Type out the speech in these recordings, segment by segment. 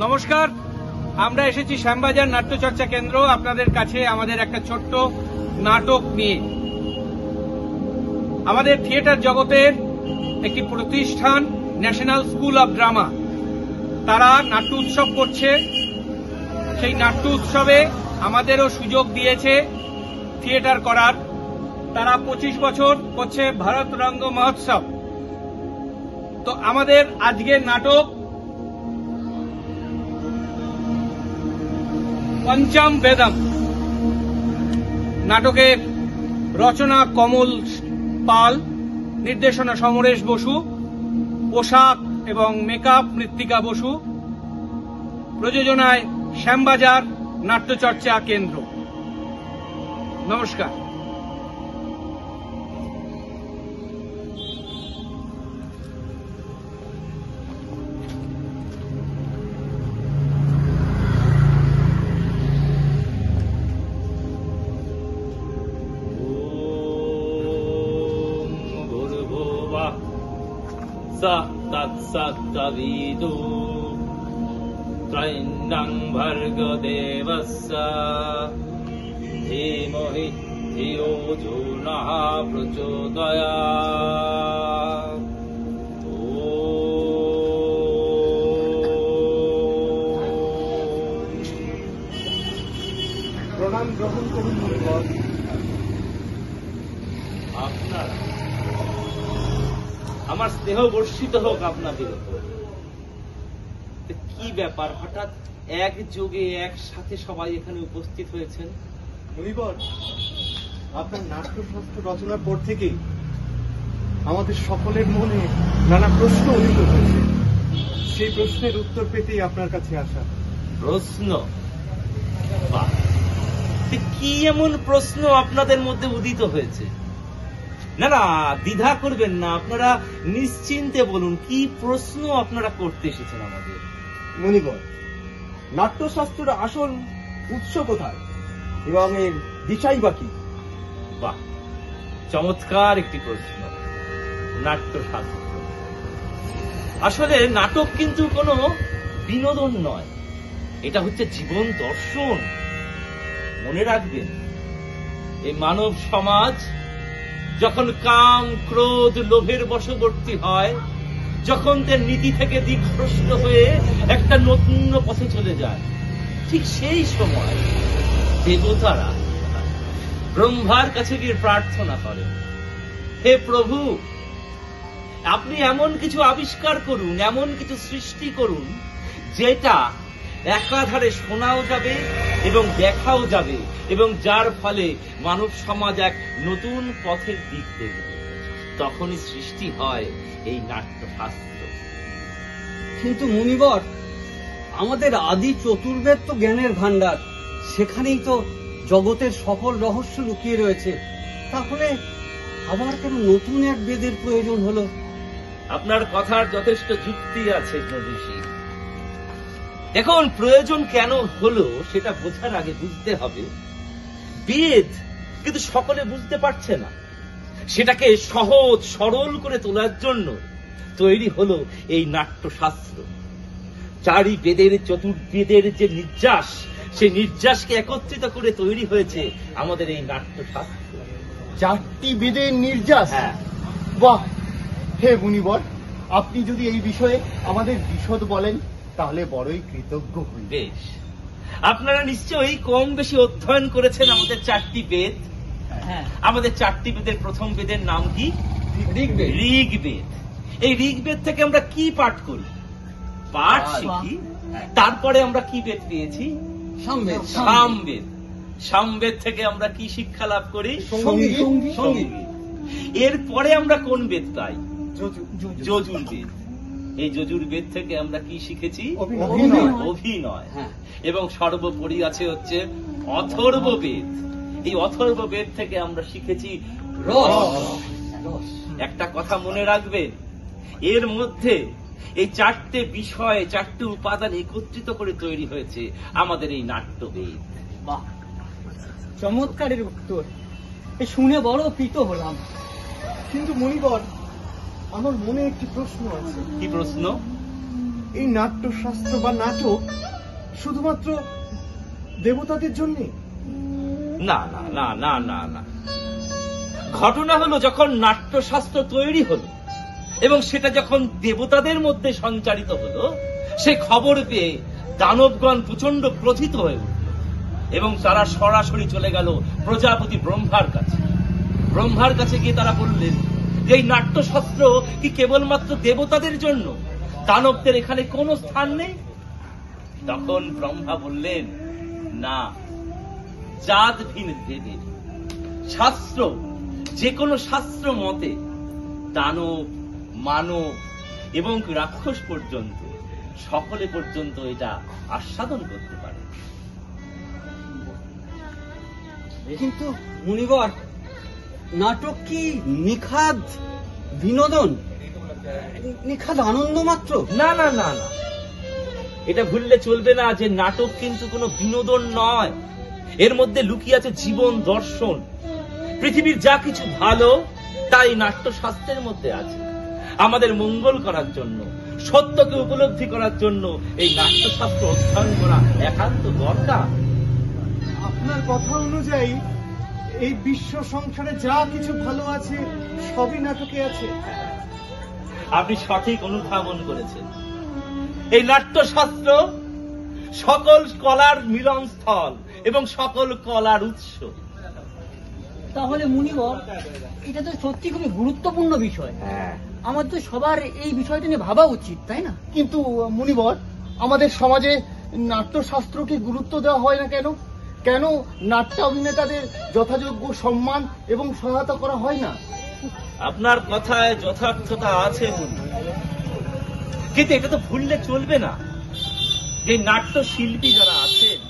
নমস্কার, আমরা এসেছি শ্যামবাজার নাট্যচর্চা কেন্দ্র আপনাদের কাছে আমাদের একটা ছোট্ট নাটক নিয়ে। আমাদের থিয়েটার জগতের একটি প্রতিষ্ঠান ন্যাশনাল স্কুল অব ড্রামা, তারা নাট্য উৎসব করছে। সেই নাট্য উৎসবে আমাদেরও সুযোগ দিয়েছে থিয়েটার করার। তারা 25 বছর করছে ভারত রঙ্গ মহোৎসব। তো আমাদের আজকের নাটক পঞ্চম বেদম। নাটকের রচনা কমল পাল, নির্দেশনা সমরেশ বসু, পোশাক এবং মেকআপ মৃত্তিকা বসু, প্রযোজনায় শ্যামবাজার নাট্যচর্চা কেন্দ্র। নমস্কার। तत्सत्तविदु त्रयीणां भर्गदेवस्य धीमहि धियो यो नः प्रचोदयात्। প্রণাম গ্রহণ করুন। আপনারা আমার স্নেহ বর্ষিত হোক আপনাদের উপর। কি ব্যাপার, হঠাৎ একযোগে একসাথে সবাই এখানে উপস্থিত হয়েছেন? মণিবর, আপনার নাট্যশাস্ত্র রচনার পর থেকে আমাদের সকলের মনে নানা প্রশ্ন উদিত হয়েছে। সেই প্রশ্নের উত্তর পেতেই আপনার কাছে আসা। প্রশ্ন? বাহ, কি এমন প্রশ্ন আপনাদের মধ্যে উদিত হয়েছে? না না, দ্বিধা করবেন না, আপনারা নিশ্চিন্তে বলুন, কি প্রশ্ন আপনারা করতে এসেছেন আমাদের? মণিবর, নাট্যশাস্ত্রের আসল উৎস কোথায় এবং এর দিশাই বা কি? বাহ, চমৎকার একটি প্রশ্ন। নাট্যশাস্ত্র আসলে নাটক কিন্তু কোনো বিনোদন নয়, এটা হচ্ছে জীবন দর্শন। মনে রাখবেন, এই মানব সমাজ যখন কাম ক্রোধ লোভের বশবর্তী হয়, যখন তার নীতি থেকে দিকভ্রষ্ট হয়ে একটা নতুন পথে চলে যায়, ঠিক সেই সময় দেবতারা ব্রহ্মার কাছে গিয়ে প্রার্থনা করেন, হে প্রভু, আপনি এমন কিছু আবিষ্কার করুন, এমন কিছু সৃষ্টি করুন যেটা একাধারে শোনাও যাবে এবং দেখাও যাবে, এবং যার ফলে মানব সমাজ এক নতুন পথের দিক দেখবে। তখনই সৃষ্টি হয় এই নাট্যশাস্ত্র। কিন্তু মুনিবর, আমাদের আদি চতুর্বেদ তো জ্ঞানের ভান্ডার, সেখানেই তো জগতের সকল রহস্য লুকিয়ে রয়েছে। তাহলে আবার কেন নতুন এক বেদের প্রয়োজন হলো? আপনার কথার যথেষ্ট যুক্তি আছে জ্যোতিষী। দেখুন, প্রয়োজন কেন হলো সেটা বোঝার আগে বুঝতে হবে বেদ কিন্তু সকলে বুঝতে পারছে না। সেটাকে সহজ সরল করে তোলার জন্য তৈরি হলো এই নাট্যশাস্ত্র। চারি বেদের চতুর্বেদের যে নির্যাস, সেই নির্যাসকে একত্রিত করে তৈরি হয়েছে আমাদের এই নাট্যশাস্ত্র। 4টি বেদের নির্যাস? হ্যাঁ। বাহ, হে মুনিবর, আপনি যদি এই বিষয়ে আমাদের বিশদ বলেন তাহলে বড়ই কৃতজ্ঞ হই। বেশ, আপনারা নিশ্চয়ই কম বেশি অধ্যয়ন করেছেন আমাদের 4টি বেদ। হ্যাঁ। আমাদের 4টি বেদের প্রথম বেদের নাম কি? ঋগ্বেদ। ঋগ্বেদ। এই ঋগ্বেদ থেকে আমরা কি পাঠ করি? পাঠ শিখি। তারপরে আমরা কি বেদ পেয়েছি? সামবেদ। সামবেদ। সামবেদ থেকে আমরা কি শিক্ষা লাভ করি? সঙ্গীত। এরপরে আমরা কোন বেদ পাই? যজুর্বেদ। এই যজুর্বেদ থেকে আমরা কি শিখেছি? অভিনয়। এবং সর্বোপরি আছে হচ্ছে অথর্ববেদ। এই অথর্ববেদ থেকে আমরা শিখেছি রস। একটা কথা মনে রাখবেন, এর মধ্যে এই 4টে বিষয়, 4টে উপাদান একত্রিত করে তৈরি হয়েছে আমাদের এই নাট্যবেদ। বাহ, চমৎকারের উত্তর। শুনে বড় প্রীত হলাম। কিন্তু মণিবর, আমার মনে একটি প্রশ্ন আছে। কি প্রশ্ন? এই নাট্যশাস্ত্র বা নাটক শুধুমাত্র দেবতাদের জন্য? না না না না না না, ঘটনা হলো যখন নাট্যশাস্ত্র তৈরি হলো এবং সেটা যখন দেবতাদের মধ্যে সঞ্চারিত হলো, সে খবর পেয়ে দানবগণ প্রচন্ড ক্রোধিত হয়ে উঠল এবং তারা সরাসরি চলে গেল প্রজাপতি ব্রহ্মার কাছে। ব্রহ্মার কাছে গিয়ে তারা বললেন যে এই নাট্যশাস্ত্র কি কেবলমাত্র দেবতাদের জন্য, দানবদের এখানে কোনো স্থান নেই? তখন ব্রহ্মা বললেন, না, জাত ভিন দেবের শাস্ত্র, যে কোনো শাস্ত্র মতে দানব, মানব এবং রাক্ষস পর্যন্ত সকলে পর্যন্ত এটা আস্বাদন করতে পারে। কিন্তু মুনিবর, নাটক কি নিখাদ বিনোদন, নিখাদ আনন্দ মাত্র? না না না না, এটা ভুললে চলবে না যে নাটক কিন্তু কোনো বিনোদন নয়, এর মধ্যে লুকিয়ে আছে জীবন দর্শন। পৃথিবীর যা কিছু ভালো তাই নাট্যশাস্ত্রের মধ্যে আছে। আমাদের মঙ্গল করার জন্য, সত্যকে উপলব্ধি করার জন্য এই নাট্যশাস্ত্র অধ্যয়ন করা একান্ত দরকার। আপনার কথা অনুযায়ী এই বিশ্ব সংসারে যা কিছু ভালো আছে সবই নাটকে আছে। আপনি সঠিক অনুধাবন করেছেন। এই নাট্যশাস্ত্র সকল কলার মিলনস্থল এবং সকল কলার উৎস। তাহলে মুনিবর, এটা তো সত্যি খুবই গুরুত্বপূর্ণ বিষয়। আমার তো সবার এই বিষয়টা নিয়ে ভাবা উচিত, তাই না? কিন্তু মুনিবর, আমাদের সমাজে নাট্যশাস্ত্রকে গুরুত্ব দেওয়া হয় না কেন? কেন নাট্য অভিনেতাদের যথাযোগ্য সম্মান এবং সহায়তা করা হয় না? আপনার কথায় যথার্থতা আছে, কিন্তু এটা তো ভুললে চলবে না যে নাট্য শিল্পী যারা আছেন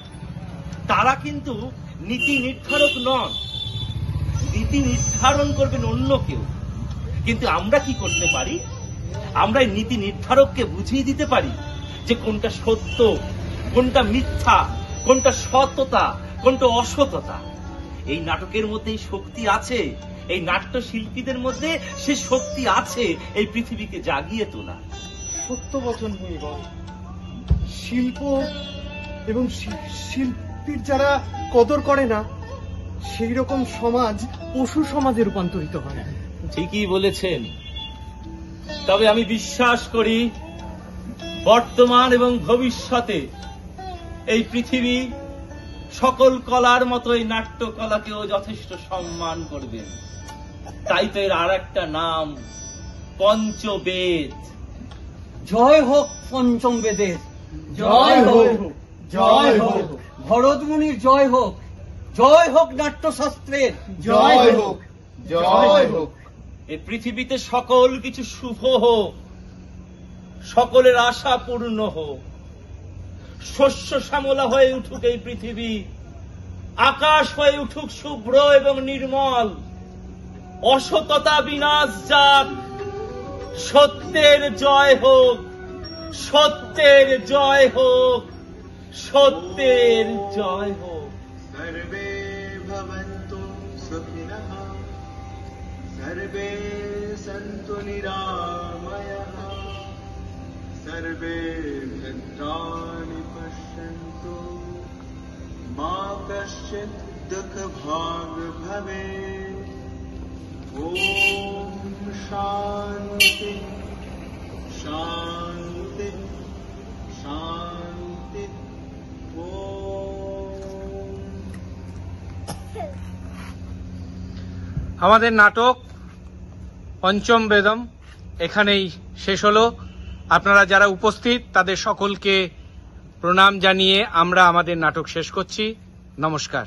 তারা কিন্তু নীতি নির্ধারক নন, নীতি নির্ধারণ করবেন অন্য কেউ। কিন্তু আমরা কি করতে পারি? আমরা এই নীতি নির্ধারককে বুঝিয়ে দিতে পারি যে কোনটা সত্য, কোনটা মিথ্যা, কোনটা সততা, কোনটা অসততা। এই নাটকের মধ্যে এই শক্তি আছে, এই নাট্য শিল্পীদের মধ্যে সে শক্তি আছে এই পৃথিবীকে জাগিয়ে তোলা। সত্য বচন মুনিবর, শিল্প এবং শিল্পীর যারা কদর করে না, সেই রকম সমাজ পশু সমাজে রূপান্তরিত হয়। ঠিকই বলেছেন। তবে আমি বিশ্বাস করি বর্তমান এবং ভবিষ্যতে এই পৃথিবী সকল কলার মতো এই নাট্য কলাকেও যথেষ্ট সম্মান করবেন। তাই তো এর আর একটা নাম পঞ্চবেদ। জয় হোক পঞ্চম বেদের, জয় হোক, জয় হোক। ভরত মুনির জয় হোক, জয় হোক নাট্যশাস্ত্রের, জয় হোক, জয় হোক। এই পৃথিবীতে সকল কিছু শুভ হোক, সকলের আশা পূর্ণ হোক, শস্য শ্যামলা হয়ে উঠুক এই পৃথিবী, আকাশ হয়ে উঠুক শুভ্র এবং নির্মল, অসততা বিনাশ যাক, সত্যের জয় হোক, সত্যের জয় হোক, সত্যের জয় হোক। सर्वे भवन्तु सुखिनः, सर्वे सन्तु निरामयः, सर्वे भद्राणि पश्यन्तु, मा कश्चित् दुःखभाग् भवेत्। ॐ शान्ति शान्ति शान्ति। আমাদের নাটক পঞ্চম বেদম এখানেই শেষ হলো। আপনারা যারা উপস্থিত তাদের সকলকে প্রণাম জানিয়ে আমরা আমাদের নাটক শেষ করছি। নমস্কার।